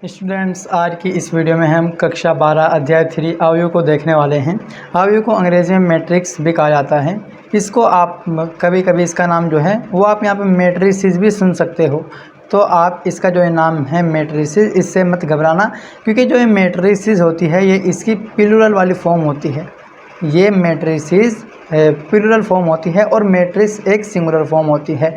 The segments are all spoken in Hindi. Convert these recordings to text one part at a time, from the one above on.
स्टूडेंट्स, आज की इस वीडियो में हम कक्षा 12 अध्याय 3 अवयव को देखने वाले हैं। अवयव को अंग्रेजी में मैट्रिक्स भी कहा जाता है। इसको आप कभी कभी इसका नाम जो है वो आप यहाँ पे मैट्रिसेस भी सुन सकते हो। तो आप इसका जो है नाम है मैट्रिसेस, इससे मत घबराना, क्योंकि जो ये मैट्रिसेस होती है ये इसकी प्लूरल वाली फॉर्म होती है। ये मैट्रिसेस प्लूरल फॉर्म होती है और मैट्रिक्स एक सिंगुलर फॉर्म होती है।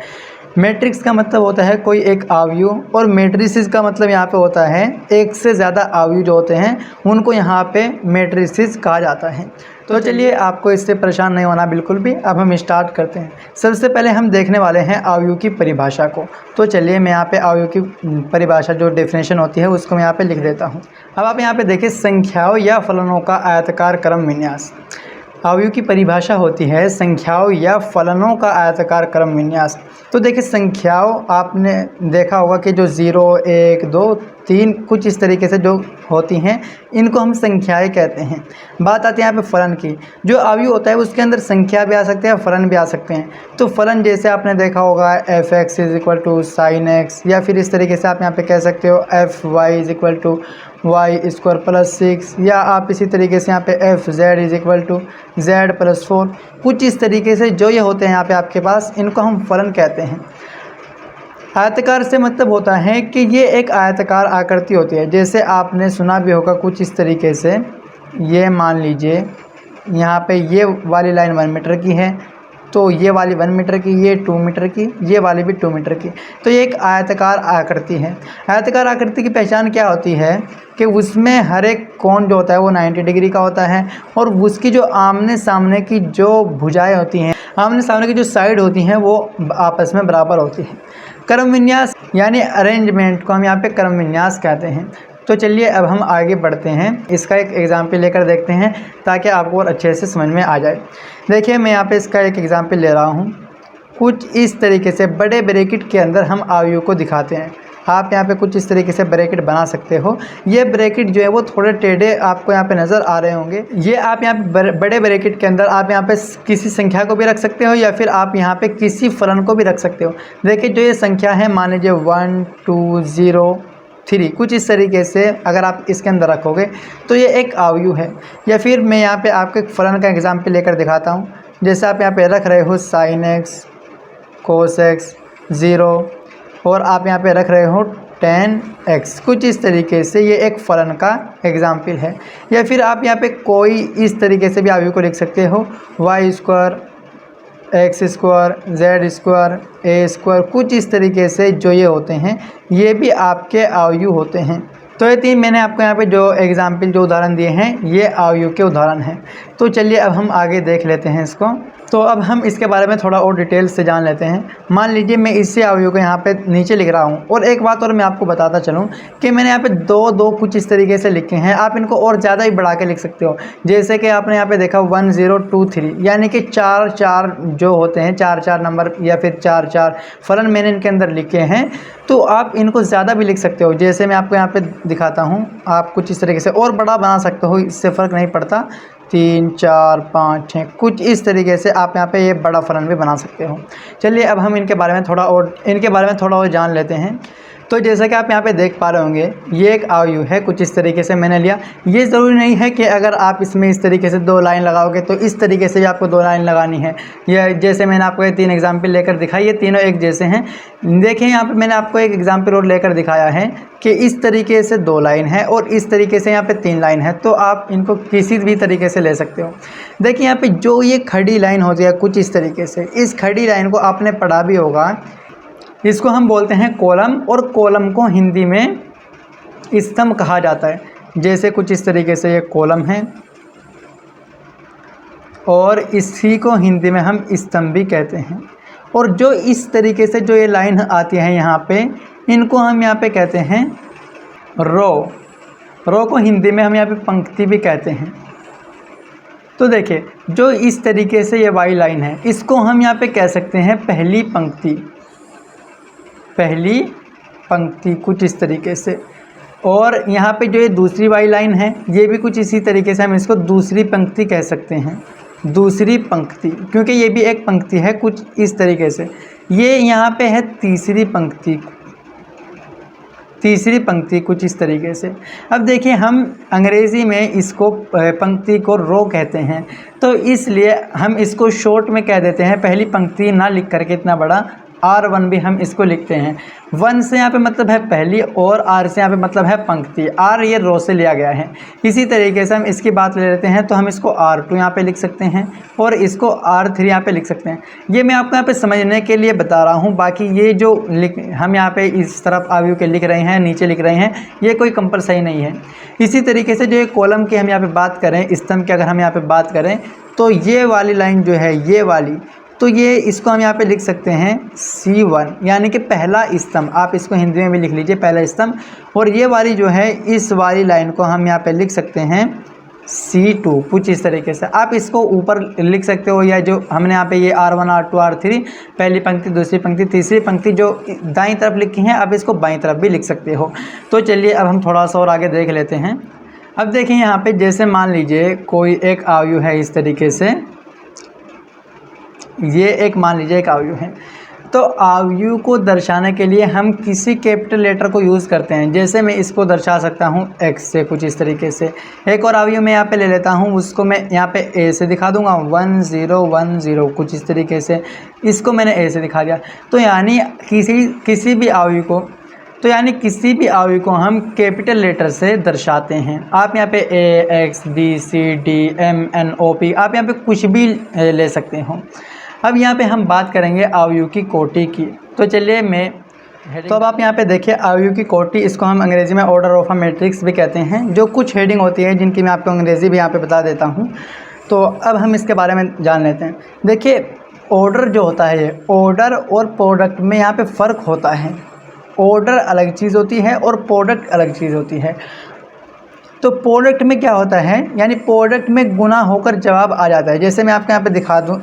मैट्रिक्स का मतलब होता है कोई एक अवयव, और मैट्रिसेस का मतलब यहाँ पे होता है एक से ज़्यादा अवयव जो होते हैं उनको यहाँ पे मैट्रिसेस कहा जाता है। तो चलिए, आपको इससे परेशान नहीं होना बिल्कुल भी। अब हम स्टार्ट करते हैं। सबसे पहले हम देखने वाले हैं अवयव की परिभाषा को। तो चलिए, मैं यहाँ पे अवयव की परिभाषा जो डेफिनेशन होती है उसको मैं यहाँ पे लिख देता हूँ। अब आप यहाँ पे देखिए, संख्याओं या फलनों का आयताकार क्रम विन्यास। अवयव की परिभाषा होती है संख्याओं या फलनों का आयताकार क्रम विन्यास। तो देखिए, संख्याओं आपने देखा होगा कि जो 0, 1, 2, 3 कुछ इस तरीके से जो होती हैं इनको हम संख्याएं कहते हैं। बात आती है यहाँ पे फलन की। जो अवयव होता है उसके अंदर संख्या भी आ सकते हैं, फलन भी आ सकते हैं। तो फलन जैसे आपने देखा होगा f(x) = sin x, या फिर इस तरीके से आप यहाँ पे कह सकते हो fy = y² + 6, या आप इसी तरीके से यहाँ पे fz = z + 4। कुछ इस तरीके से जो ये होते हैं यहाँ पे आपके पास, इनको हम फलन कहते हैं। आयताकार से मतलब होता है कि ये एक आयताकार आकृति होती है। जैसे आपने सुना भी होगा कुछ इस तरीके से, ये मान लीजिए यहाँ पे ये वाली लाइन 1 मीटर की है, तो ये वाली 1 मीटर की, ये 2 मीटर की, ये वाली भी 2 मीटर की। तो ये एक आयताकार आकृति है। आयताकार आकृति की पहचान क्या होती है कि उसमें हर एक कोण जो होता है वो 90 डिग्री का होता है, और उसकी जो आमने सामने की जो भुजाएं होती हैं, आमने सामने की जो साइड होती हैं वो आपस में बराबर होती हैं। क्रम विन्यास यानी अरेंजमेंट को हम यहाँ पे क्रम विन्यास कहते हैं। तो चलिए, अब हम आगे बढ़ते हैं। इसका एक एग्जाम्पल लेकर देखते हैं ताकि आपको और अच्छे से समझ में आ जाए। देखिए, मैं यहाँ पे इसका एक एग्जाम्पल ले रहा हूँ। कुछ इस तरीके से बड़े ब्रैकेट के अंदर हम अवयव को दिखाते हैं। आप यहाँ पे कुछ इस तरीके से ब्रैकेट बना सकते हो। ये ब्रैकेट जो है वो थोड़े टेढ़े आपको यहाँ पे नज़र आ रहे होंगे। ये आप यहाँ पे बड़े ब्रैकेट के अंदर आप यहाँ पे किसी संख्या को भी रख सकते हो, या फिर आप यहाँ पे किसी फलन को भी रख सकते हो। देखिए, जो ये संख्या है, मान लीजिए 1, 2, 0, 3, कुछ इस तरीके से अगर आप इसके अंदर रखोगे तो ये एक अवयव है। या फिर मैं यहाँ पे आपको एक फलन का एग्जाम्पल लेकर दिखाता हूँ। जैसे आप यहाँ पे रख रहे हो sin x, cos x, 0, और आप यहाँ पे रख रहे हो tan x। कुछ इस तरीके से ये एक फलन का एग्जाम्पल है। या फिर आप यहाँ पे कोई इस तरीके से भी अवयव को लिख सकते हो, y², x², z², a²। कुछ इस तरीके से जो ये होते हैं ये भी आपके अवयव होते हैं। तो ये 3 मैंने आपको यहाँ पे जो एग्जाम्पल जो उदाहरण दिए हैं ये अवयव के उदाहरण हैं। तो चलिए, अब हम आगे देख लेते हैं इसको। तो अब हम इसके बारे में थोड़ा और डिटेल से जान लेते हैं। मान लीजिए मैं इसी अवयव को यहाँ पे नीचे लिख रहा हूँ, और एक बात और मैं आपको बताता चलूँ कि मैंने यहाँ पे 2 कुछ इस तरीके से लिखे हैं। आप इनको और ज़्यादा ही बढ़ा के लिख सकते हो। जैसे कि आपने यहाँ पे देखा 1, 0, 2, 3, यानी कि 4 जो होते हैं, 4 नंबर या फिर 4 फलन मैंने इनके अंदर लिखे हैं। तो आप इनको ज़्यादा भी लिख सकते हो। जैसे मैं आपको यहाँ पे दिखाता हूँ, आप कुछ इस तरीके से और बड़ा बना सकते हो, इससे फ़र्क नहीं पड़ता। 3, 4, 5, 6 कुछ इस तरीके से आप यहाँ पे ये बड़ा फलन भी बना सकते हो। चलिए, अब हम इनके बारे में थोड़ा और जान लेते हैं। तो जैसा कि आप यहाँ पे देख पा रहे होंगे, ये एक अवयव है। कुछ इस तरीके से मैंने लिया। ये ज़रूरी नहीं है कि अगर आप इसमें इस तरीके से 2 लाइन लगाओगे तो इस तरीके से भी आपको 2 लाइन लगानी है। ये जैसे मैंने आपको ये 3 एग्जाम्पल लेकर दिखाई, ये तीनों एक जैसे हैं। देखें, यहाँ पे मैंने आपको एक एग्जाम्पल और लेकर दिखाया है कि इस तरीके से 2 लाइन है और इस तरीके से यहाँ पे 3 लाइन है। तो आप इनको किसी भी तरीके से ले सकते हो। देखिए, यहाँ पे जो ये खड़ी लाइन होती है कुछ इस तरीके से, इस खड़ी लाइन को आपने पढ़ा भी होगा। इसको हम बोलते हैं कॉलम, और कॉलम को हिंदी में स्तंभ कहा जाता है। जैसे कुछ इस तरीके से ये कॉलम है, और इसी को हिंदी में हम स्तंभ भी कहते हैं। और जो इस तरीके से जो ये लाइन आती है यहाँ पे, इनको हम यहाँ पे कहते हैं रो को हिंदी में हम यहाँ पे पंक्ति भी कहते हैं। तो देखिए, जो इस तरीके से ये वाई लाइन है, इसको हम यहाँ पे कह सकते हैं पहली पंक्ति कुछ इस तरीके से। और यहाँ पे जो ये दूसरी वाई लाइन है, ये भी कुछ इसी तरीके से हम इसको दूसरी पंक्ति कह सकते हैं। दूसरी पंक्ति, क्योंकि ये भी एक पंक्ति है कुछ इस तरीके से। ये यहाँ पे है तीसरी पंक्ति। तीसरी पंक्ति कुछ इस तरीके से। अब देखिए हम अंग्रेज़ी में इसको पंक्ति को रो कहते हैं, तो इसलिए हम इसको शॉर्ट में कह देते हैं, पहली पंक्ति ना लिख करके इतना बड़ा R1 भी हम इसको लिखते हैं। 1 से यहाँ पे मतलब है पहली और R से यहाँ पे मतलब है पंक्ति। R ये रो से लिया गया है। इसी तरीके से हम इसकी बात ले लेते हैं तो हम इसको R2 यहाँ पे लिख सकते हैं और इसको R3 यहाँ पे लिख सकते हैं। ये मैं आपको यहाँ पे समझने के लिए बता रहा हूँ, बाकी ये जो हम यहाँ पे इस तरफ अवयव के लिख रहे हैं, नीचे लिख रहे हैं, ये कोई कंपलसरी नहीं है। इसी तरीके से जो ये कॉलम की हम यहाँ पे बात करें, स्तंभ की अगर हम यहाँ पे बात करें तो ये वाली लाइन जो है, ये वाली, तो ये इसको हम यहाँ पे लिख सकते हैं C1, यानी कि पहला स्तंभ। आप इसको हिंदी में भी लिख लीजिए, पहला स्तंभ। और ये वाली जो है, इस वाली लाइन को हम यहाँ पे लिख सकते हैं C2, कुछ इस तरीके से। आप इसको ऊपर लिख सकते हो, या जो हमने यहाँ पे ये R1 R2 R3 पहली पंक्ति, दूसरी पंक्ति, तीसरी पंक्ति जो दाईं तरफ लिखी है, आप इसको बाईं तरफ भी लिख सकते हो। तो चलिए अब हम थोड़ा सा और आगे देख लेते हैं। अब देखिए यहाँ पे जैसे मान लीजिए कोई एक अवयव है इस तरीके से, ये एक मान लीजिए एक अवयव है, तो अवयव को दर्शाने के लिए हम किसी कैपिटल लेटर को यूज़ करते हैं। जैसे मैं इसको दर्शा सकता हूँ X से, कुछ इस तरीके से। एक और अवयव मैं यहाँ पे ले लेता हूँ, उसको मैं यहाँ पे A से दिखा दूँगा, 1 0 1 0, कुछ इस तरीके से। इसको मैंने A से दिखा दिया। तो यानी किसी भी अवयव को, तो यानी किसी भी अवयव को हम कैपिटल लेटर से दर्शाते हैं। आप यहाँ पे A X B C D M N O P, आप यहाँ पे कुछ भी ले सकते हो। अब यहाँ पे हम बात करेंगे अवयव की कोटि की। तो चलिए तो अब आप यहाँ पे देखिए अवयव की कोटि, इसको हम अंग्रेज़ी में ऑर्डर ऑफ अ मैट्रिक्स भी कहते हैं। जो कुछ हेडिंग होती है जिनकी मैं आपको अंग्रेज़ी भी यहाँ पे बता देता हूँ। तो अब हम इसके बारे में जान लेते हैं। देखिए ऑर्डर जो होता है, ये ऑर्डर और प्रोडक्ट में यहाँ पे फ़र्क होता है। ऑर्डर अलग चीज़ होती है और प्रोडक्ट अलग चीज़ होती है। तो प्रोडक्ट में क्या होता है, यानी प्रोडक्ट में गुना होकर जवाब आ जाता है। जैसे मैं आपको यहाँ पे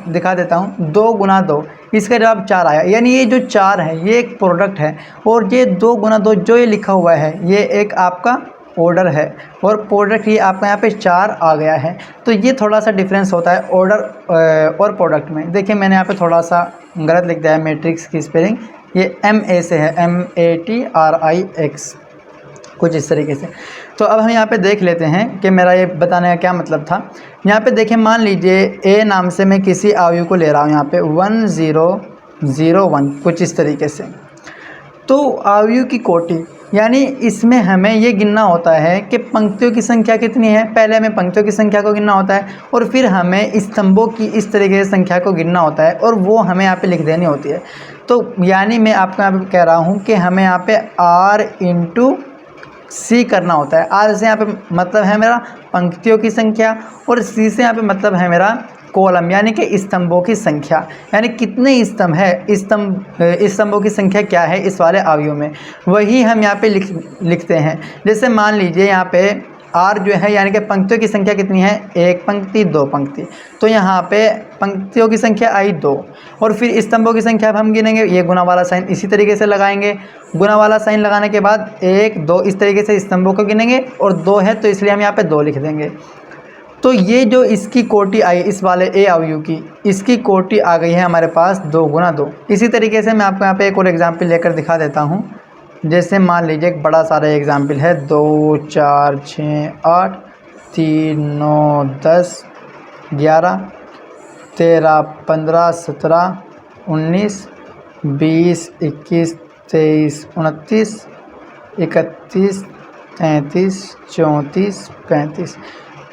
दिखा देता हूँ, 2 गुना 2, इसका जवाब 4 आया। यानी ये जो 4 है ये एक प्रोडक्ट है, और ये 2 गुना 2 जो ये लिखा हुआ है ये एक आपका ऑर्डर है, और प्रोडक्ट ये आपका यहाँ पे 4 आ गया है। तो ये थोड़ा सा डिफरेंस होता है ऑर्डर और प्रोडक्ट में। देखिए मैंने यहाँ पे थोड़ा सा गलत लिख दिया है मैट्रिक्स की स्पेलिंग, ये MA से है, MATRIX, कुछ इस तरीके से। तो अब हम यहाँ पे देख लेते हैं कि मेरा ये बताने का क्या मतलब था। यहाँ पे देखिए मान लीजिए A नाम से मैं किसी अवयव को ले रहा हूँ, यहाँ पे 1 0 0 1, कुछ इस तरीके से। तो अवयव की कोटि, यानी इसमें हमें ये गिनना होता है कि पंक्तियों की संख्या कितनी है। पहले हमें पंक्तियों की संख्या को गिनना होता है, और फिर हमें स्तंभों की इस तरीके से संख्या को गिनना होता है, और वो हमें यहाँ पे लिख देनी होती है। तो यानी मैं आपको यहाँ पे कह रहा हूँ कि हमें यहाँ पे R × C करना होता है। R से यहाँ पे मतलब है मेरा पंक्तियों की संख्या, और C से यहाँ पे मतलब है मेरा कॉलम, यानी कि स्तंभों की संख्या। यानी कितने स्तंभ है, स्तंभों की संख्या क्या है इस वाले अवयव में, वही हम यहाँ पे लिखते हैं। जैसे मान लीजिए यहाँ पे R जो है, यानी कि पंक्तियों की संख्या कितनी है, 1 पंक्ति 2 पंक्ति। तो यहाँ पे पंक्तियों की संख्या आई 2, और फिर स्तंभों की संख्या अब हम गिनेंगे, ये गुना वाला साइन इसी तरीके से लगाएंगे। गुना वाला साइन लगाने के बाद 1 2 इस तरीके से स्तंभों को गिनेंगे, और 2 है तो इसलिए हम यहाँ पे 2 लिख देंगे। तो ये जो इसकी कोटि आई इस वाले A अवयव की, इसकी कोटि आ गई है हमारे पास 2 गुना 2। इसी तरीके से मैं आपको यहाँ पे एक और एग्जाम्पल लेकर दिखा देता हूँ। जैसे मान लीजिए एक बड़ा सारा एग्जाम्पल है, 2 4 6 8 3 9 10 11 13 15 17 19 20 21 23 29 31 33 34 35।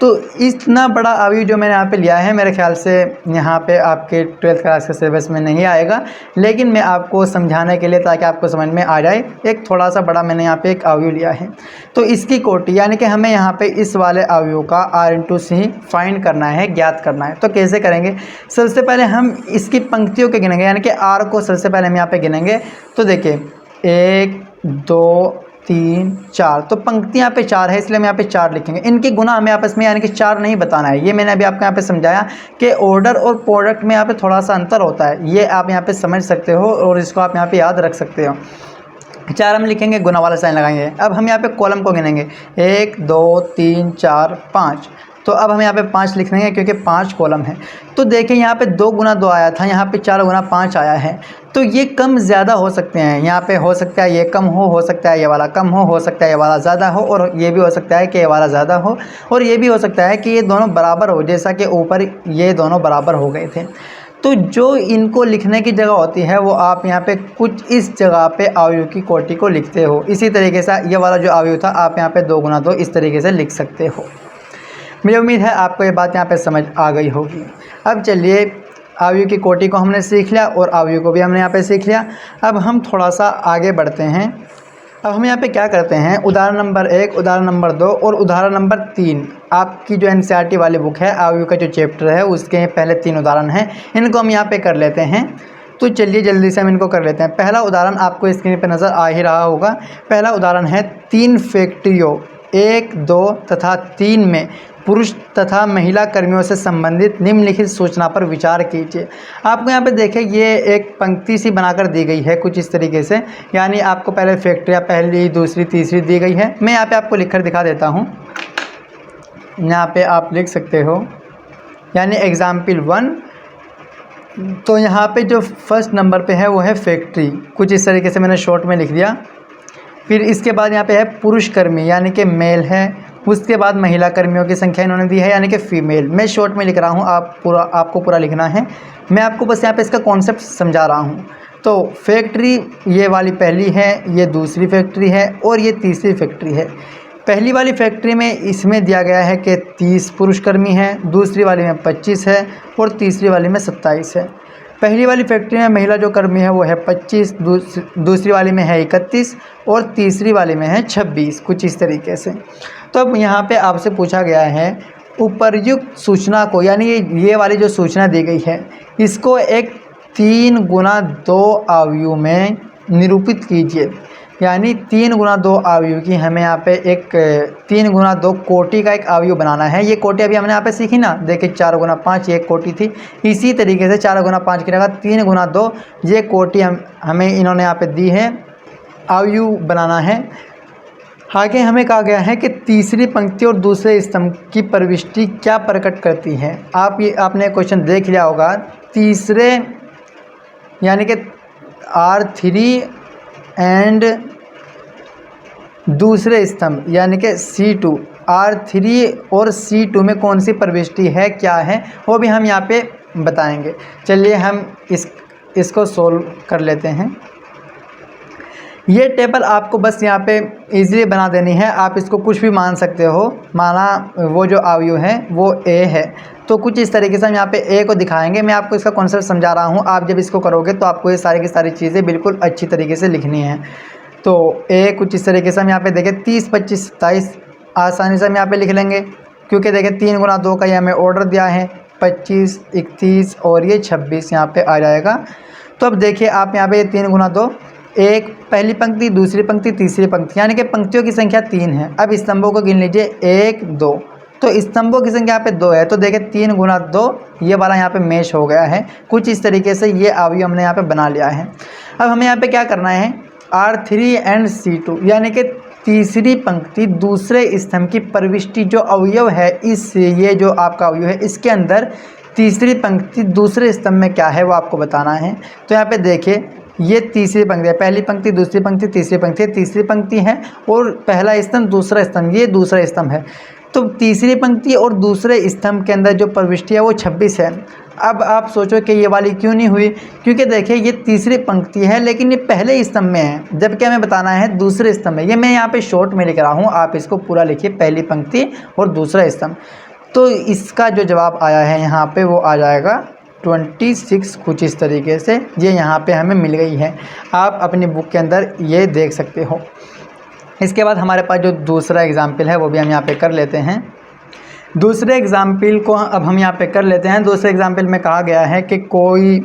तो इतना बड़ा अवयव जो मैंने यहाँ पे लिया है, मेरे ख्याल से यहाँ पे आपके 12th क्लास के सिलेबस में नहीं आएगा, लेकिन मैं आपको समझाने के लिए, ताकि आपको समझ में आ जाए, एक थोड़ा सा बड़ा मैंने यहाँ पे एक अवयव लिया है। तो इसकी कोटि, यानी कि हमें यहाँ पे इस वाले अवयव का R × C फाइंड करना है, ज्ञात करना है। तो कैसे करेंगे, सबसे पहले हम इसकी पंक्तियों के गिनेंगे, यानी कि R को सबसे पहले हम यहाँ पे गिनेंगे। तो देखिए 1 2 3 4, तो पंक्ति यहाँ पे 4 है, इसलिए हम यहाँ पे 4 लिखेंगे। इनके गुना हमें आपस में यानी कि 4 नहीं बताना है। ये मैंने अभी आपको यहाँ पे समझाया कि ऑर्डर और प्रोडक्ट में यहाँ पे थोड़ा सा अंतर होता है, ये आप यहाँ पे समझ सकते हो, और इसको आप यहाँ पे याद रख सकते हो। 4 हम लिखेंगे, गुना वाला साइन लगाएंगे। अब हम यहाँ पे कॉलम को गिनेंगे, 1 2 3 4 5। तो अब हमें यहाँ पे 5 लिखने हैं क्योंकि 5 कॉलम है। तो देखिए यहाँ पे 2 गुना 2 आया था, यहाँ पे 4 गुना 5 आया है। तो ये कम ज़्यादा हो सकते हैं, यहाँ पे हो सकता है ये कम हो सकता है ये वाला कम हो सकता है ये वाला ज़्यादा हो, और ये भी हो सकता है कि ये वाला ज़्यादा हो, और ये भी हो सकता है कि ये दोनों बराबर हो, जैसा कि ऊपर ये दोनों बराबर हो गए थे। तो जो इनको लिखने की जगह होती है वो आप यहाँ पे कुछ इस जगह पे अवयव की कोटि को लिखते हो। इसी तरीके से ये वाला जो अवयव था आप यहाँ पे 2 गुना 2 इस तरीके से लिख सकते हो। मुझे उम्मीद है आपको ये बात यहाँ पे समझ आ गई होगी। अब चलिए, अवयव की कोटि को हमने सीख लिया और अवयव को भी हमने यहाँ पे सीख लिया। अब हम थोड़ा सा आगे बढ़ते हैं। अब हम यहाँ पे क्या करते हैं, उदाहरण नंबर 1, उदाहरण नंबर 2 और उदाहरण नंबर 3, आपकी जो NCERT वाली बुक है अवयव का जो चैप्टर है उसके पहले 3 उदाहरण हैं, इनको हम यहाँ पे कर लेते हैं। तो चलिए जल्दी से हम इनको कर लेते हैं। पहला उदाहरण आपको स्क्रीन पर नज़र आ ही रहा होगा। पहला उदाहरण है 3 फैक्ट्रियों 1, 2 तथा 3 में पुरुष तथा महिला कर्मियों से संबंधित निम्नलिखित सूचना पर विचार कीजिए। आपको यहाँ पे देखें ये एक पंक्ति सी बनाकर दी गई है कुछ इस तरीके से, यानी आपको पहले फैक्ट्रियाँ पहली, दूसरी, तीसरी दी गई है। मैं यहाँ पे आपको लिखकर दिखा देता हूँ, यहाँ पे आप लिख सकते हो, यानी एग्जाम्पल 1। तो यहाँ पे जो फर्स्ट नंबर पे है वो है फैक्ट्री, कुछ इस तरीके से मैंने शॉर्ट में लिख दिया। फिर इसके बाद यहाँ पे है पुरुष कर्मी यानी कि मेल है। उसके बाद महिला कर्मियों की संख्या इन्होंने दी है यानी कि फ़ीमेल। मैं शॉर्ट में लिख रहा हूँ, आपको पूरा लिखना है। मैं आपको बस यहाँ पे इसका कॉन्सेप्ट समझा रहा हूँ। तो फैक्ट्री ये वाली पहली है, ये दूसरी फैक्ट्री है और ये तीसरी फैक्ट्री है। पहली वाली फैक्ट्री में इसमें दिया गया है कि 30 पुरुष कर्मी हैं, दूसरी वाली में 25 है और तीसरी वाली में 27 है। पहली वाली फैक्ट्री में महिला जो कर्मी है वो है 25, दूसरी वाली में है 31 और तीसरी वाली में है 26, कुछ इस तरीके से। तो अब यहाँ पे आपसे पूछा गया है उपर्युक्त सूचना को, यानी ये वाली जो सूचना दी गई है इसको एक 3 गुना 2 अवयव में निरूपित कीजिए। यानी 3 गुना 2 अवयव की हमें यहाँ पे एक 3 गुना 2 कोटि का एक अवयव बनाना है। ये कोटि अभी हमने यहाँ पे सीखी ना, देखिए 4 गुना 5 ये एक कोटि थी। इसी तरीके से 4 गुना 5 की जगह 3 गुना 2 ये कोटि हमें इन्होंने यहाँ पे दी है, अवयव बनाना है। आगे हमें कहा गया है कि तीसरी पंक्ति और दूसरे स्तंभ की प्रविष्टि क्या प्रकट करती है। आपने क्वेश्चन देख लिया होगा, तीसरे यानी कि R3 एंड दूसरे स्तंभ यानी कि C2, R3 और C2 में कौन सी प्रविष्टि है, क्या है, वो भी हम यहाँ पे बताएंगे। चलिए हम इसको सोल्व कर लेते हैं। ये टेबल आपको बस यहाँ पे इजीली बना देनी है, आप इसको कुछ भी मान सकते हो। माना वो जो अवयव है वो A है, तो कुछ इस तरीके से हम यहाँ पे A को दिखाएंगे। मैं आपको इसका कॉन्सेप्ट समझा रहा हूँ, आप जब इसको करोगे तो आपको ये सारी की सारी चीज़ें बिल्कुल अच्छी तरीके से लिखनी है। तो A कुछ इस तरीके से हम यहाँ पे देखें 30, 25, 27 आसानी से हम यहाँ पे लिख लेंगे, क्योंकि देखें 3 गुना 2 का ये हमें ऑर्डर दिया है, 25, 31 और ये 26 यहाँ पे आ जाएगा। तो अब देखिए आप यहाँ पे 3 गुना 2, एक पहली पंक्ति, दूसरी पंक्ति, तीसरी पंक्ति, यानी कि पंक्तियों की संख्या 3 है। अब स्तंभों को गिन लीजिए 1, 2, तो स्तंभों की संख्या यहाँ पे 2 है। तो देखिए 3 गुना 2 ये वाला यहाँ पे मैच हो गया है। कुछ इस तरीके से ये अवयव हमने यहाँ पे बना लिया है। अब हमें यहाँ पे क्या करना है, R3 एंड C2 यानी कि तीसरी पंक्ति दूसरे स्तंभ की प्रविष्टि जो अवयव है, ये जो आपका अवयव है इसके अंदर तीसरी पंक्ति दूसरे स्तंभ में क्या है वो आपको बताना है। तो यहाँ पे देखिए ये तीसरी पंक्ति है, पहली पंक्ति, दूसरी पंक्ति, तीसरी पंक्ति है, तीसरी पंक्ति है और पहला स्तंभ, दूसरा स्तंभ, ये दूसरा स्तंभ है। तो तीसरी पंक्ति और दूसरे स्तंभ के अंदर जो प्रविष्टि है वो 26 है। अब आप सोचो कि ये वाली क्यों नहीं हुई, क्योंकि देखिए ये तीसरी पंक्ति है लेकिन ये पहले स्तंभ में है, जबकि हमें बताना है दूसरे स्तंभ में। ये मैं यहाँ पे शॉर्ट में लिख रहा हूँ, आप इसको पूरा लिखिए, पहली पंक्ति और दूसरा स्तंभ। तो इसका जो जवाब आया है यहाँ पे वो आ जाएगा 26, कुछ इस तरीके से ये यहाँ पे हमें मिल गई है। आप अपनी बुक के अंदर ये देख सकते हो। इसके बाद हमारे पास जो दूसरा एग्जाम्पल है वो भी हम यहाँ पे कर लेते हैं। दूसरे एग्जाम्पल को अब हम यहाँ पे कर लेते हैं। दूसरे एग्जाम्पल में कहा गया है कि कोई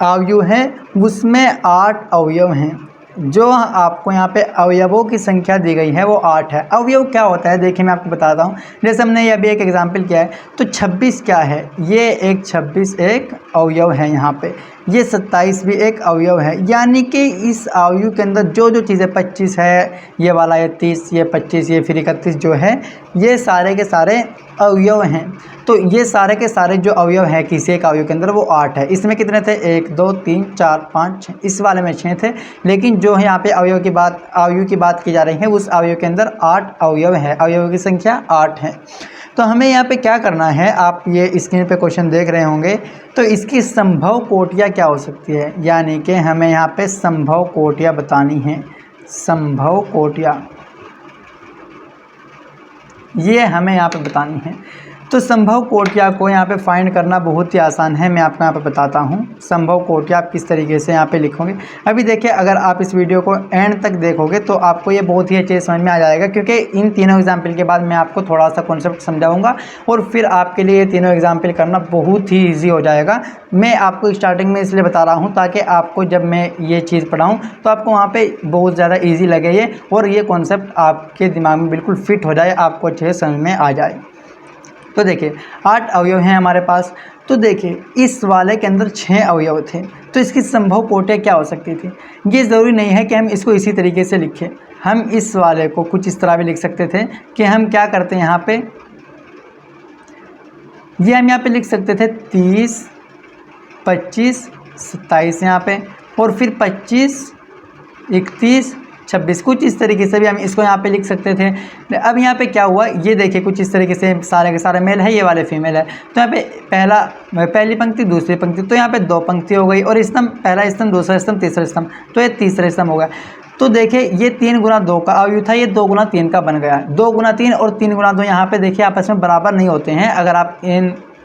अवयव है उसमें 8 अवयव हैं। जो आपको यहाँ पे अवयवों की संख्या दी गई है वो 8 है। अवयव क्या होता है देखिए मैं आपको बताता हूँ। जैसे हमने ये अभी एक एग्जाम्पल किया है, तो 26 क्या है, ये एक 26 एक अवयव है यहाँ पे। ये 27 भी एक अवयव है। यानी कि इस अवयव के अंदर जो जो चीज़ें 25 है, ये वाला, ये 30, ये 25, ये फिर 31 जो है, ये सारे के सारे अवयव हैं। तो ये सारे के सारे जो अवयव हैं किसी एक अवयव के अंदर वो 8 है। इसमें कितने थे? 1 2 3 4 5 6। इस वाले में 6 थे, लेकिन जो है यहाँ पे अवयव की बात की जा रही है, उस अवयव के अंदर 8 अवयव है। अवयव की संख्या 8 है। तो हमें यहाँ पे क्या करना है, आप ये स्क्रीन पे क्वेश्चन देख रहे होंगे, तो इसकी संभव कोटियाँ क्या हो सकती है, यानी कि हमें यहाँ पे संभव कोटियाँ बतानी है। संभव कोटियाँ ये हमें यहाँ पे बतानी है। तो संभव कोटियाँ को यहाँ पे फाइंड करना बहुत ही आसान है। मैं आपको यहाँ पे बताता हूँ संभव कोटियाँ आप किस तरीके से यहाँ पे लिखोगे। अभी देखिए, अगर आप इस वीडियो को एंड तक देखोगे तो आपको ये बहुत ही अच्छे समझ में आ जाएगा, क्योंकि इन तीनों एग्जाम्पल के बाद मैं आपको थोड़ा सा कॉन्सेप्ट समझाऊंगा और फिर आपके लिए ये तीनों एग्जाम्पल करना बहुत ही ईजी हो जाएगा। मैं आपको स्टार्टिंग में इसलिए बता रहा हूँ ताकि आपको जब मैं ये चीज़ पढ़ाऊँ तो आपको वहाँ पर बहुत ज़्यादा ईजी लगे ये, और ये कॉन्सेप्ट आपके दिमाग में बिल्कुल फिट हो जाए, आपको अच्छे से समझ में आ जाए। तो देखिए 8 अवयव हैं हमारे पास। तो देखिए इस वाले के अंदर 6 अवयव थे, तो इसकी संभव कोटियाँ क्या हो सकती थी। ये ज़रूरी नहीं है कि हम इसको इसी तरीके से लिखें, हम इस वाले को कुछ इस तरह भी लिख सकते थे कि हम क्या करते हैं यहाँ पे, ये हम यहाँ पे लिख सकते थे 30 25 27 यहाँ पे, और फिर 25 31 26, कुछ इस तरीके से भी हम इसको यहाँ पे लिख सकते थे। अब यहाँ पे क्या हुआ, ये देखिए कुछ इस तरीके से सारे के सारे मेल है, ये वाले फीमेल है। तो यहाँ पे पहली पंक्ति दूसरी पंक्ति, तो यहाँ पे 2 पंक्ति हो गई, और स्तंभ, पहला स्तंभ दूसरा स्तंभ तीसरा स्तंभ, तो ये तीसरा स्तंभ हो गया। तो देखिए ये 3 गुना 2 का अवयव था, ये 2 गुना 3 का बन गया। 2 गुना 3 और 3 गुना 2 यहाँ पे देखिए आपस में बराबर नहीं होते हैं। अगर आप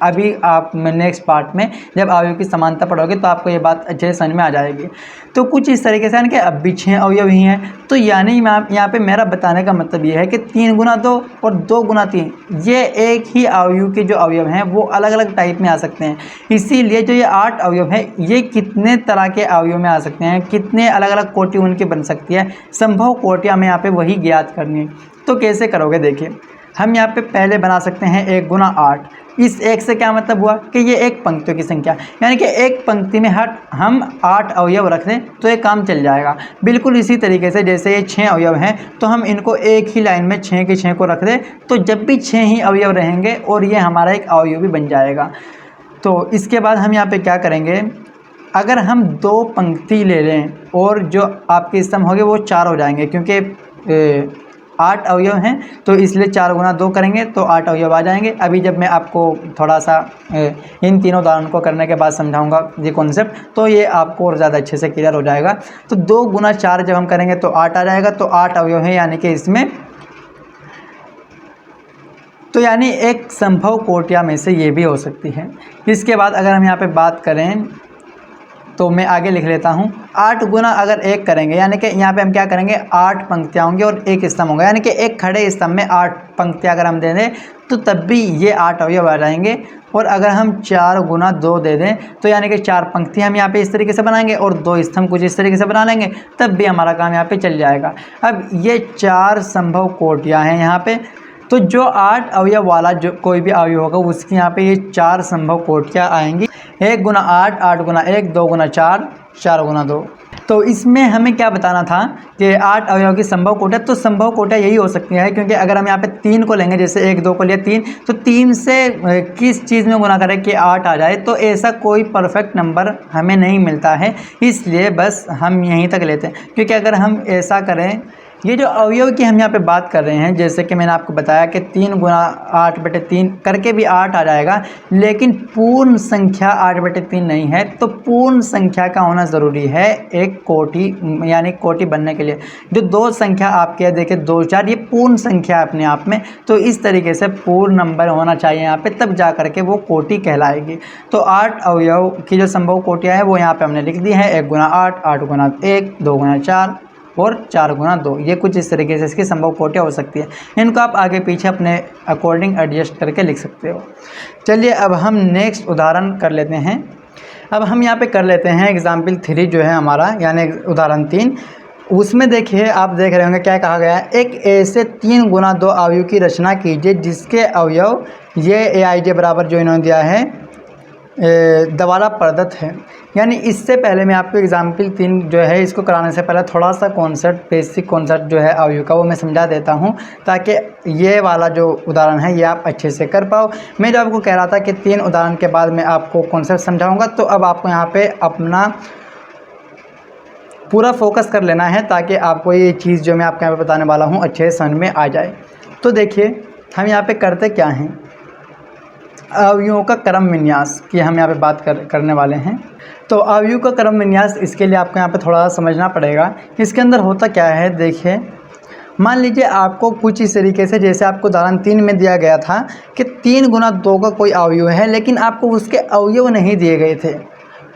अभी आप नेक्स्ट पार्ट में जब अवयव की समानता पढ़ोगे तो आपको ये बात अच्छे से समझ में आ जाएगी। तो कुछ इस तरीके से, यानी कि अब भी 6 अवयव ही हैं। तो यानी यहाँ पे मेरा बताने का मतलब ये है कि 3 गुना 2 और 2 गुना 3 ये एक ही अवयव के जो अवयव हैं वो अलग अलग टाइप में आ सकते हैं। इसीलिए जो ये 8 अवयव हैं ये कितने तरह के अवयव में आ सकते हैं, कितने अलग अलग कोटि उनकी बन सकती है। संभव कोटि हमें यहाँ पे वही ज्ञात करनी है। तो कैसे करोगे, देखिए हम यहाँ पे पहले बना सकते हैं 1 गुना 8। इस 1 से क्या मतलब हुआ कि ये एक पंक्तियों की संख्या, यानी कि एक पंक्ति में हम 8 अवयव रख दें तो ये काम चल जाएगा। बिल्कुल इसी तरीके से जैसे ये 6 अवयव हैं तो हम इनको एक ही लाइन में 6 के 6 को रख दें, तो जब भी 6 ही अवयव रहेंगे और ये हमारा एक अवयव भी बन जाएगा। तो इसके बाद हम यहाँ पर क्या करेंगे, अगर हम 2 पंक्ति ले लें और जो आपके स्तंभ होंगे वो 4 हो जाएंगे, क्योंकि 8 अवयव हैं तो इसलिए 4 गुना 2 करेंगे तो 8 अवयव आ जाएंगे। अभी जब मैं आपको थोड़ा सा इन तीनों उदाहरण को करने के बाद समझाऊंगा ये कॉन्सेप्ट, तो ये आपको और ज़्यादा अच्छे से क्लियर हो जाएगा। तो 2 गुना 4 जब हम करेंगे तो 8 आ जाएगा, तो 8 अवयव हैं, यानी कि इसमें, तो यानी एक संभव कोटियाँ में से ये भी हो सकती है। इसके बाद अगर हम यहाँ पे बात करें तो मैं आगे लिख लेता हूँ। 8 गुना अगर 1 करेंगे, यानी कि यहाँ पे हम क्या करेंगे, 8 पंक्तियाँ होंगी और एक स्तंभ होगा, यानी कि एक खड़े स्तंभ में 8 पंक्तियाँ अगर हम दे दें तो तब भी ये 8 अवयव आ जाएंगे। और अगर हम 4 गुना 2 दे दें तो यानी कि 4 पंक्तियाँ हम यहाँ पे इस तरीके से बनाएंगे और 2 स्तंभ कुछ इस तरीके से बना लेंगे, तब भी हमारा काम यहाँ पे चल जाएगा। अब ये 4 संभव कोटियाँ हैं यहाँ पे। तो जो 8 अवयव वाला जो कोई भी अवयव होगा उसकी यहाँ पे ये 4 संभव कोटियाँ आएंगी। 1 गुना 8, 8 गुना 1, 2 गुना 4, 4 गुना 2। तो इसमें हमें क्या बताना था कि 8 अवयव की संभव कोटियाँ, तो संभव कोटियाँ यही हो सकती है, क्योंकि अगर हम यहाँ पे 3 को लेंगे, जैसे 1 2 को लिया 3, तो 3 से किस चीज़ में गुना करें कि 8 आ जाए, तो ऐसा कोई परफेक्ट नंबर हमें नहीं मिलता है। इसलिए बस हम यहीं तक लेते हैं, क्योंकि अगर हम ऐसा करें, ये जो अवयव की हम यहाँ पे बात कर रहे हैं, जैसे कि मैंने आपको बताया कि 3 गुना 8/3 करके भी 8 आ जाएगा, लेकिन पूर्ण संख्या 8/3 नहीं है। तो पूर्ण संख्या का होना ज़रूरी है एक कोटि, यानी कोटि बनने के लिए। जो 2 संख्या आपके देखिए 2 4, ये पूर्ण संख्या है अपने आप में, तो इस तरीके से पूर्ण नंबर होना चाहिए यहाँ पे, तब जा करके वो कोटि कहलाएगी। तो 8 अवयव की जो संभव कोटियाँ हैं वो यहाँ पर हमने लिख दी है। 1 गुना 8, 8 गुना 1, 2 गुना 4 और 4 गुना 2। ये कुछ इस तरीके से इसकी संभव कोटियाँ हो सकती है। इनको आप आगे पीछे अपने अकॉर्डिंग एडजस्ट करके लिख सकते हो। चलिए अब हम नेक्स्ट उदाहरण कर लेते हैं। अब हम यहाँ पे कर लेते हैं एग्जाम्पल 3 जो है हमारा, यानी उदाहरण 3। उसमें देखिए आप देख रहे होंगे क्या कहा गया है, एक ऐसे 3 गुना 2 अवयव की रचना कीजिए जिसके अवयव ये AIJ बराबर जो इन्होंने दिया है द्वारा प्रदत्त है। यानी इससे पहले मैं आपको एग्जाम्पल 3 जो है इसको कराने से पहले थोड़ा सा कॉन्सेप्ट, बेसिक कॉन्सेप्ट जो है अवयव का वो मैं समझा देता हूँ, ताकि ये वाला जो उदाहरण है ये आप अच्छे से कर पाओ। मैं जो आपको कह रहा था कि 3 उदाहरण के बाद मैं आपको कॉन्सेप्ट समझाऊँगा, तो अब आपको यहाँ पर अपना पूरा फोकस कर लेना है ताकि आपको ये चीज़ जो मैं आपको यहाँ पे बताने वाला हूँ अच्छे से समझ में आ जाए। तो देखिए हम यहाँ पे करते क्या हैं, अवयवों का क्रम विन्यास की हम यहाँ पे बात करने वाले हैं। तो अवयव का क्रम विन्यास, इसके लिए आपको यहाँ पे थोड़ा सा समझना पड़ेगा। इसके अंदर होता क्या है, देखिए मान लीजिए आपको कुछ इस तरीके से, जैसे आपको उदाहरण 3 में दिया गया था कि 3 गुना 2 का कोई अवयव है, लेकिन आपको उसके अवयव नहीं दिए गए थे।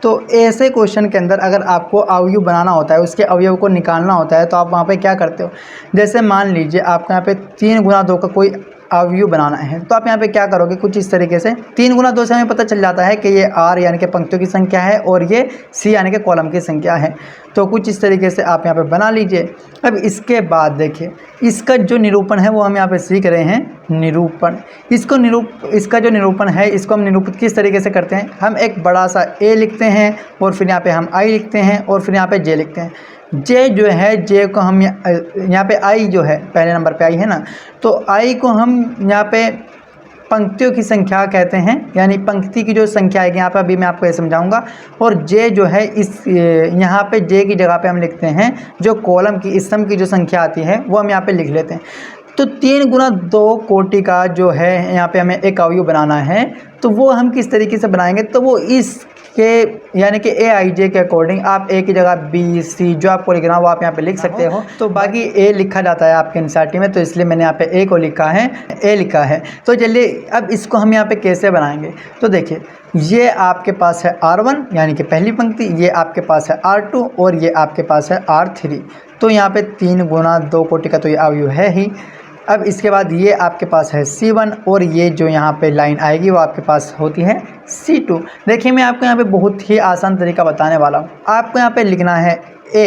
तो ऐसे क्वेश्चन के अंदर अगर आपको अवयव बनाना होता है, उसके अवयव को निकालना होता है, तो आप वहाँ पे क्या करते हो, जैसे मान लीजिए आपको यहाँ पे 3 गुना 2 का कोई अवयव बनाना है, तो आप यहाँ पे क्या करोगे, कुछ इस तरीके से 3 गुना 2 से हमें पता चल जाता है कि ये R यानी कि पंक्तियों की संख्या है और ये C यानी कि कॉलम की संख्या है। तो कुछ इस तरीके से आप यहाँ पे बना लीजिए। अब इसके बाद देखिए इसका जो निरूपण है वो हम यहाँ पे सीख रहे हैं, निरूपण। इसका जो निरूपण है इसको हम निरूपित किस तरीके से करते हैं, हम एक बड़ा सा A लिखते हैं और फिर यहाँ पे हम I लिखते हैं और फिर यहाँ पे J लिखते हैं। J जो है, J को हम यहाँ पे I जो है पहले नंबर पे I है ना, तो I को हम यहाँ पे पंक्तियों की संख्या कहते हैं, यानी पंक्ति की जो संख्या आएगी यहाँ पे, अभी मैं आपको ये समझाऊंगा। और J जो है इस यहाँ पे J की जगह पे हम लिखते हैं जो कॉलम की स्तंभ की जो संख्या आती है वो हम यहाँ पे लिख लेते हैं। तो 3 गुना 2 कोटि का जो है यहाँ पे हमें एक अवयव बनाना है, तो वो हम किस तरीके से बनाएंगे, तो वो इसके यानी कि AIJ के अकॉर्डिंग आप A की जगह B C जो आपको लिखना हो वो आप यहाँ पे लिख सकते हो। तो बाकी A लिखा जाता है आपके एनसीईआरटी में, तो इसलिए मैंने यहाँ पे A को लिखा है, A लिखा है। तो चलिए अब इसको हम यहाँ पे कैसे बनाएंगे, तो देखिए ये आपके पास है R1 यानी कि पहली पंक्ति, ये आपके पास है R2 और ये आपके पास है R3। तो यहाँ पे 3 गुना 2 कोटि का तो ये अवयव है ही। अब इसके बाद ये आपके पास है C1 और ये जो यहाँ पे लाइन आएगी वो आपके पास होती है C2। देखिए मैं आपको यहाँ पे बहुत ही आसान तरीका बताने वाला हूँ। आपको यहाँ पे लिखना है A,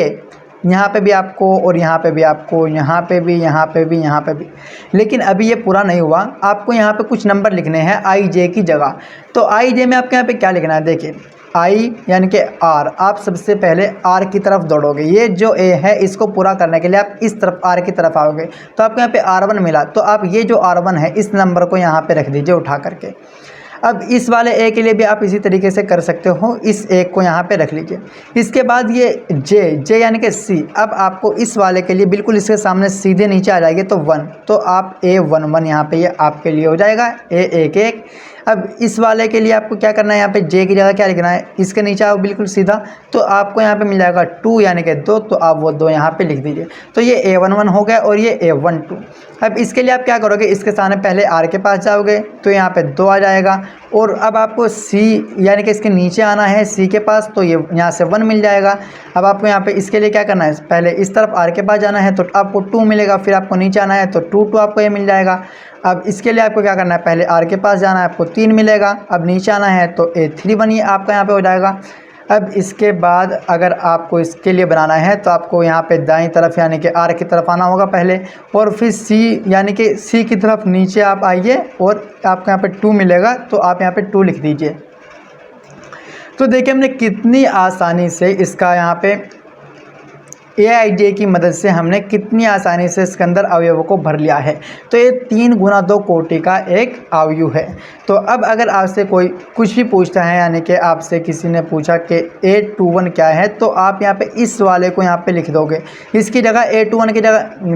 यहाँ पे भी आपको और यहाँ पे भी आपको, यहाँ पे भी, यहाँ पे भी, यहाँ पे भी। लेकिन अभी ये पूरा नहीं हुआ, आपको यहाँ पे कुछ नंबर लिखने हैं IJ की जगह। तो IJ में आपको यहाँ पे क्या लिखना है, देखिए I यानी कि R, आप सबसे पहले R की तरफ दौड़ोगे। ये जो A है इसको पूरा करने के लिए आप इस तरफ R की तरफ आओगे, तो आपको यहाँ पे R1 मिला, तो आप ये जो R1 है इस नंबर को यहाँ पे रख दीजिए उठा करके। अब इस वाले A के लिए भी आप इसी तरीके से कर सकते हो, इस A को यहाँ पे रख लीजिए। इसके बाद ये J यानी कि C, अब आपको इस वाले के लिए बिल्कुल इसके सामने सीधे नीचे आ जाएगी तो 1, तो आप A11 यहाँ पे ये आपके लिए हो जाएगा A11। अब इस वाले के लिए आपको क्या करना है, यहाँ पे J की जगह क्या लिखना है, इसके नीचे आओ बिल्कुल सीधा, तो आपको यहाँ पे मिल जाएगा 2 यानी कि 2, तो आप वो 2 यहाँ पे लिख दीजिए। तो ये A11 हो गया और ये A12। अब इसके लिए आप क्या करोगे, इसके सामने पहले R के पास जाओगे तो यहाँ पे 2 आ जाएगा, और अब आपको C यानी कि इसके नीचे आना है C के पास, तो ये यहाँ से 1 मिल जाएगा। अब आपको यहाँ पे इसके लिए क्या करना है, पहले इस तरफ R के पास जाना है तो आपको 2 मिलेगा, फिर आपको नीचे आना है तो 2 आपको ये मिल जाएगा। अब इसके लिए आपको क्या करना है, पहले R के पास जाना है, आपको 3 मिलेगा, अब नीचे आना है तो A3 ये आपका यहाँ पे हो जाएगा। अब इसके बाद अगर आपको इसके लिए बनाना है तो आपको यहाँ पे दाईं तरफ यानी कि R की तरफ आना होगा पहले, और फिर C यानी कि C की तरफ नीचे आप आइए और आपको यहाँ पे 2 मिलेगा, तो आप यहाँ पे 2 लिख दीजिए। तो देखिए हमने कितनी आसानी से इसका यहाँ पे AIJ की मदद से हमने कितनी आसानी से इसके अंदर अवयवों को भर लिया है। तो ये 3 गुना 2 कोटि का एक अवयव है। तो अब अगर आपसे कोई कुछ भी पूछता है, यानी कि आपसे किसी ने पूछा कि A21 क्या है, तो आप यहाँ पे इस वाले को यहाँ पे लिख दोगे। इसकी जगह A21 की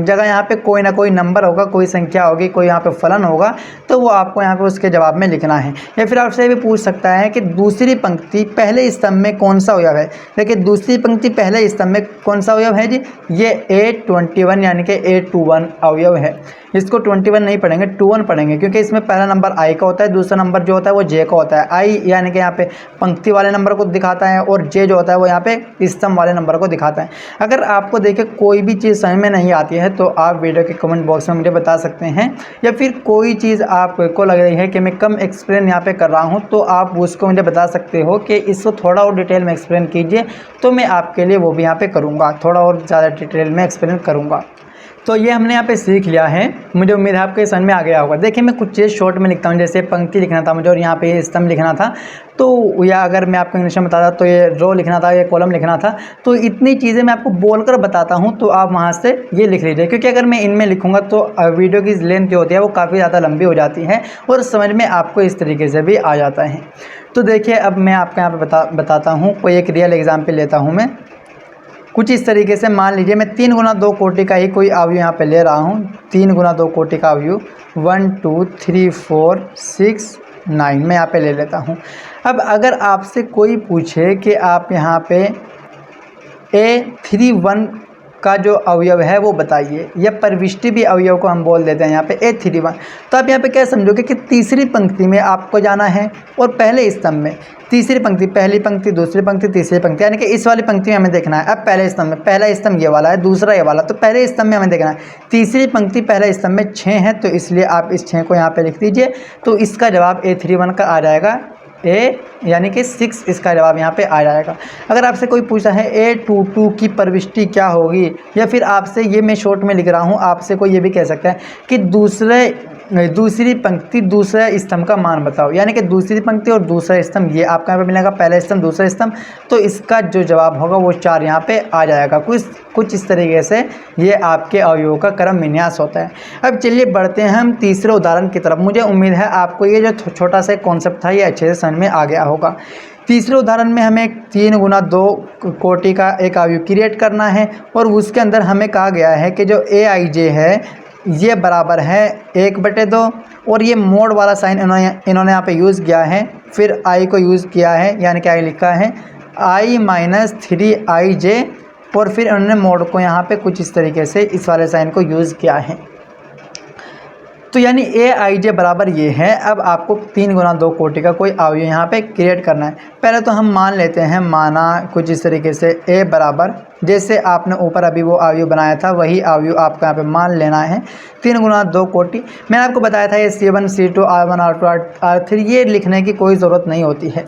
जगह यहाँ पे कोई ना कोई नंबर होगा, कोई संख्या होगी, कोई यहाँ पे फलन होगा, तो वो आपको यहाँ पे उसके जवाब में लिखना है। या फिर आपसे भी पूछ सकता है कि दूसरी पंक्ति पहले स्तंभ में कौन सा अवयव है। देखिए दूसरी पंक्ति पहले स्तंभ में कौन सा अवयव है जी, ये A21 यानी कि A21 अवयव है। इसको 21 नहीं पढ़ेंगे, 21 पढ़ेंगे, क्योंकि इसमें पहला नंबर I का होता है, दूसरा नंबर जो होता है वो J का होता है। I यानी कि यहाँ पे पंक्ति वाले नंबर को दिखाता है, और J जो होता है वो यहाँ पे स्तंभ वाले नंबर को दिखाता है। अगर आपको देखिए कोई भी चीज़ समझ में नहीं आती है तो आप वीडियो के कमेंट बॉक्स में मुझे बता सकते हैं, या फिर कोई चीज़ आपको लग रही है कि मैं कम एक्सप्लेन यहाँ पे कर रहा हूँ तो आप उसको मुझे बता सकते हो कि इसको थोड़ा और डिटेल में एक्सप्लेन कीजिए, तो मैं आपके लिए वो भी यहाँ पे करूँगा, थोड़ा और ज़्यादा डिटेल में एक्सप्लेन करूँगा। तो ये हमने यहाँ पे सीख लिया है, मुझे उम्मीद है आपके समझ में आ गया होगा। देखिए मैं कुछ चीज़ शॉर्ट में लिखता हूँ, जैसे पंक्ति लिखना था मुझे और यहाँ पे स्तंभ लिखना था, तो या अगर मैं आपको इंग्लिश में बताता तो ये रो लिखना था, ये कॉलम लिखना था। तो इतनी चीज़ें मैं आपको बोलकर बताता हूँ, तो आप वहाँ से ये लिख लीजिए, क्योंकि अगर मैं इनमें लिखूँगा तो वीडियो की लेंथ जो होती है वो काफ़ी ज़्यादा लंबी हो जाती है और समझ में आपको इस तरीके से भी आ जाता है। तो देखिए अब मैं आपको यहाँ पर बताता हूँ, कोई एक रियल एग्जाम्पल लेता हूँ मैं। कुछ इस तरीके से मान लीजिए मैं 3 गुना 2 कोटि का ही कोई अवयव यहाँ पे ले रहा हूँ। 3 गुना 2 कोटि का अवयव 1 2 3 4 6 9 मैं यहाँ पे ले लेता हूँ। अब अगर आपसे कोई पूछे कि आप यहाँ पे A31 का जो अवयव है वो बताइए, या परिविष्टि भी अवयव को हम बोल देते हैं यहाँ पे A31, तो आप यहाँ पे क्या समझोगे कि तीसरी पंक्ति में आपको जाना है और पहले स्तंभ में। तीसरी पंक्ति, पहली पंक्ति, दूसरी पंक्ति, तीसरी पंक्ति, यानी कि इस वाली पंक्ति में हमें देखना है। अब पहले स्तंभ में, पहला स्तंभ ये वाला है, दूसरा ये वाला, तो पहले स्तंभ में हमें देखना है। तीसरी पंक्ति पहले स्तंभ में 6 है, तो इसलिए आप इस 6 को यहाँ पे लिख दीजिए। तो इसका जवाब A31 का आ जाएगा ए, यानी कि 6 इसका जवाब यहाँ पे आ जाएगा। अगर आपसे कोई पूछा है A22 की प्रविष्टि क्या होगी, या फिर आपसे, ये मैं शॉर्ट में लिख रहा हूँ, आपसे कोई ये भी कह सकता है कि दूसरी पंक्ति दूसरा स्तंभ का मान बताओ, यानी कि दूसरी पंक्ति और दूसरा स्तंभ, ये आपका यहाँ पे मिलेगा, पहला स्तंभ दूसरा स्तंभ, तो इसका जो जवाब होगा वो 4 यहाँ पे आ जाएगा। कुछ इस तरीके से ये आपके अवयवों का क्रम विन्यास होता है। अब चलिए बढ़ते हैं हम तीसरे उदाहरण की तरफ। मुझे उम्मीद है आपको ये जो छोटा सा कॉन्सेप्ट था ये अच्छे से समझ में आ गया होगा। तीसरे उदाहरण में हमें 3 गुना 2 कोटि का एक अवयव क्रिएट करना है और उसके अंदर हमें कहा गया है कि जो AIJ है ये बराबर है 1/2, और ये मोड वाला साइन इन्होंने यहाँ पे यूज़ किया है, फिर I को यूज़ किया है, यानी कि I लिखा है I - 3IJ, और फिर इन्होंने मोड को यहाँ पे कुछ इस तरीके से इस वाले साइन को यूज़ किया है। तो यानी AIJ बराबर ये है। अब आपको 3 गुना 2 कोटि का कोई अवयव यहाँ पे क्रिएट करना है। पहले तो हम मान लेते हैं, माना कुछ इस तरीके से A बराबर, जैसे आपने ऊपर अभी वो अवयव बनाया था वही अवयव आपको यहाँ पे मान लेना है। 3 गुना 2 कोटि, मैंने आपको बताया था ये C1 C2 R1 R2 R3, ये लिखने की कोई ज़रूरत नहीं होती है।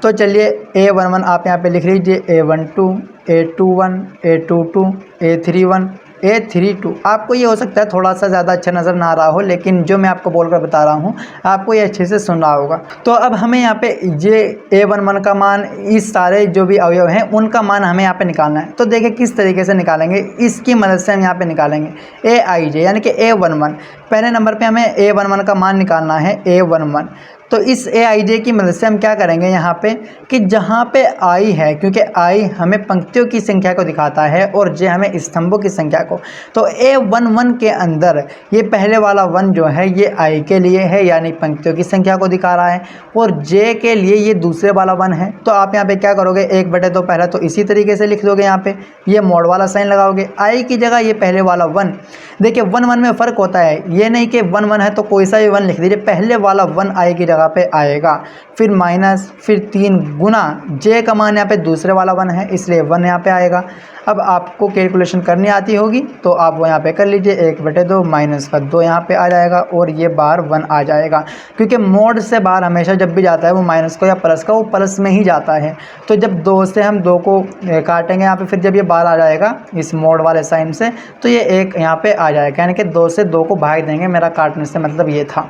तो चलिए A11 आप यहाँ पे लिख लीजिए, A12 A21 A22 A31 A32। आपको ये हो सकता है थोड़ा सा ज़्यादा अच्छा नज़र ना आ रहा हो, लेकिन जो मैं आपको बोलकर बता रहा हूँ आपको ये अच्छे से सुन रहा होगा। तो अब हमें यहाँ पे ये A11 का मान, इस सारे जो भी अवयव हैं उनका मान हमें यहाँ पे निकालना है। तो देखिए किस तरीके से निकालेंगे, इसकी मदद से हम यहाँ पे निकालेंगे AIJ, यानी कि A11। पहले नंबर पे हमें A11 का मान निकालना है, A11। तो इस AIJ की मदद से हम क्या करेंगे यहाँ पे कि जहाँ पे I है, क्योंकि I हमें पंक्तियों की संख्या को दिखाता है और J हमें स्तंभों की संख्या को, तो A11 के अंदर ये पहले वाला 1 जो है ये I के लिए है, यानी पंक्तियों की संख्या को दिखा रहा है, और J के लिए ये दूसरे वाला 1 है। तो आप यहाँ पे क्या करोगे, 1/2 पहला तो इसी तरीके से लिख दोगे, यहाँ पे ये मोड वाला साइन लगाओगे, I की जगह ये पहले वाला 1। देखिए 1 में फ़र्क होता है, ये नहीं कि 1 है तो कोई सा भी 1 लिख दीजिए, पहले वाला 1 I की जगह पे आएगा, फिर माइनस, फिर 3 गुना J का मान यहाँ पे दूसरे वाला 1 है इसलिए 1 यहाँ पे आएगा। अब आपको कैलकुलेशन करनी आती होगी तो आप वो यहाँ पे कर लीजिए, 1/2 माइनस का 2 यहाँ पे आ जाएगा और ये बाहर 1 आ जाएगा, क्योंकि मोड से बाहर हमेशा जब भी जाता है वो माइनस को या प्लस का, वो प्लस में ही जाता है। तो जब 2 से हम 2 को काटेंगे यहाँ पे, फिर जब ये बाहर आ जाएगा इस मोड वाले साइन से, तो ये 1 यहाँ पे आ जाएगा, यानी कि 2 से 2 को भाग देंगे, मेरा काटने से मतलब ये था।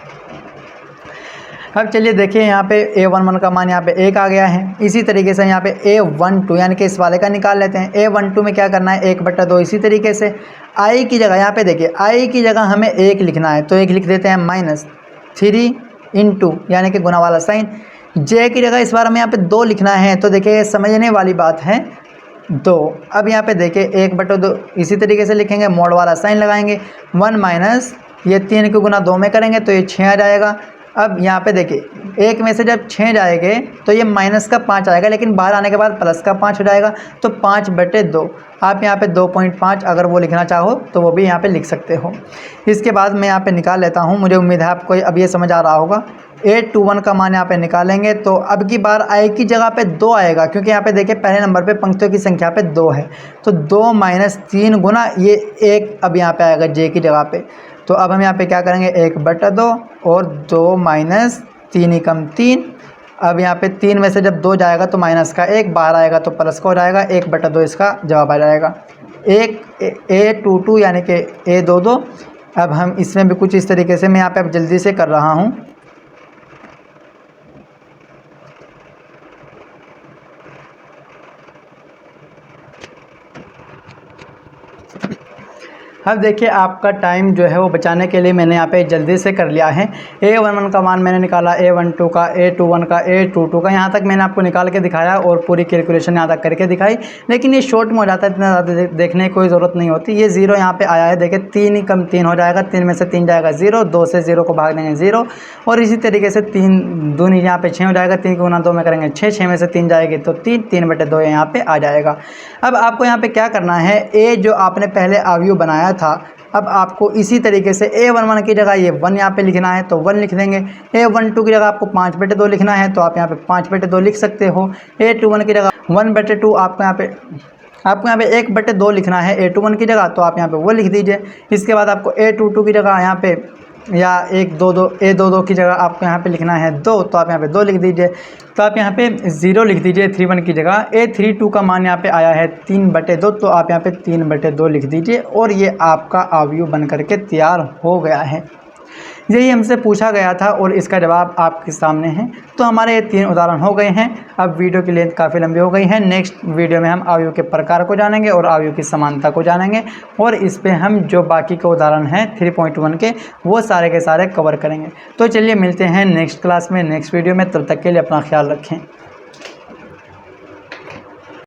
अब चलिए देखिए यहाँ पे A11 का मान यहाँ पे 1 आ गया है। इसी तरीके से यहाँ पे A12 यानी कि इस वाले का निकाल लेते हैं। A12 में क्या करना है, 1/2। इसी तरीके से I की जगह यहाँ पे देखिए, I की जगह हमें 1 लिखना है, तो 1 लिख देते हैं, -3 × यानी कि गुना वाला साइन। J की जगह इस बार हमें यहाँ पे 2 लिखना है, तो देखिए समझने वाली बात है 2। अब यहाँ पे देखिए 1/2 इसी तरीके से लिखेंगे, मोड वाला साइन लगाएंगे, 1 माइनस ये 3 को गुना 2 में करेंगे तो ये 6 आ जाएगा। अब यहाँ पे देखिए 1 में से जब 6 जाएंगे तो ये माइनस का 5 आएगा, लेकिन बाहर आने के बाद प्लस का 5 हो जाएगा, तो 5/2। आप यहाँ पे 2.5 अगर वो लिखना चाहो तो वो भी यहाँ पे लिख सकते हो। इसके बाद मैं यहाँ पे निकाल लेता हूँ, मुझे उम्मीद है आपको अब ये समझ आ रहा होगा। A21 का मान यहाँ पे निकालेंगे तो अब की बार I की जगह पे 2 आएगा, क्योंकि यहाँ पे देखिए पहले नंबर पे पंक्तियों की संख्या पे 2 है, तो 2 माइनस 3 गुना ये 1 अब यहाँ पे आएगा J की जगह पे। तो अब हम यहाँ पे क्या करेंगे, 1/2 और 2 माइनस 3 × 3। अब यहाँ पे 3 में से जब 2 जाएगा तो माइनस का 1 बाहर आएगा तो प्लस का हो जाएगा, 1/2 इसका जवाब आ जाएगा। A22 यानी कि A22। अब हम इसमें भी कुछ इस तरीके से मैं यहाँ पे अब जल्दी से कर रहा हूँ। अब देखिए आपका टाइम जो है वो बचाने के लिए मैंने यहाँ पे जल्दी से कर लिया है। A11 का मान मैंने निकाला, A12 का, A21 का, A22 का, यहाँ तक मैंने आपको निकाल के दिखाया और पूरी कैलकुलेशन यहाँ तक करके दिखाई। लेकिन ये शॉर्ट में हो जाता है, इतना ज़्यादा देखने की कोई ज़रूरत नहीं होती। ये 0 यहाँ पे आया है, देखिए 3 ही कम 3 हो जाएगा, 3 में से 3 जाएगा 0, 2 से 0 को भाग देंगे 0, और इसी तरीके से 3 दूनी यहाँ पे 6 हो जाएगा, 3 गुना 2 में करेंगे 6, 6 में से 3 जाएगी तो 3/2 यहाँ पे आ जाएगा। अब आपको यहाँ पे क्या करना है, ए जो आपने पहले अवयव बनाया था, अब आपको इसी तरीके से A11 की जगह ये 1 यहाँ पे लिखना है तो 1 लिख देंगे। A12 की जगह आपको 5/2 लिखना है तो आप यहाँ पे 5/2 लिख सकते हो। A21 की जगह 1/2 आपको यहाँ पे 1/2 लिखना है A21 की जगह, तो आप यहाँ पे वो लिख दीजिए। इसके बाद आपको A22 की जगह यहाँ पे या A22 की जगह आपको यहाँ पे लिखना है 2, तो आप यहाँ पे 2 लिख दीजिए। तो आप यहाँ पे 0 लिख दीजिए 31 की जगह। A32 का मान यहाँ पे आया है 3/2, तो आप यहाँ पे 3/2 लिख दीजिए और ये आपका अवयव बन करके तैयार हो गया है। यही हमसे पूछा गया था और इसका जवाब आपके सामने है। तो हमारे ये 3 उदाहरण हो गए हैं। अब वीडियो की लेंथ काफ़ी लंबी हो गई है। नेक्स्ट वीडियो में हम अवयव के प्रकार को जानेंगे और अवयव की समानता को जानेंगे, और इस पे हम जो बाकी के उदाहरण हैं 3.1 के, वो सारे के सारे कवर करेंगे। तो चलिए मिलते हैं नेक्स्ट क्लास में, नेक्स्ट वीडियो में। तब तक के लिए अपना ख्याल रखें।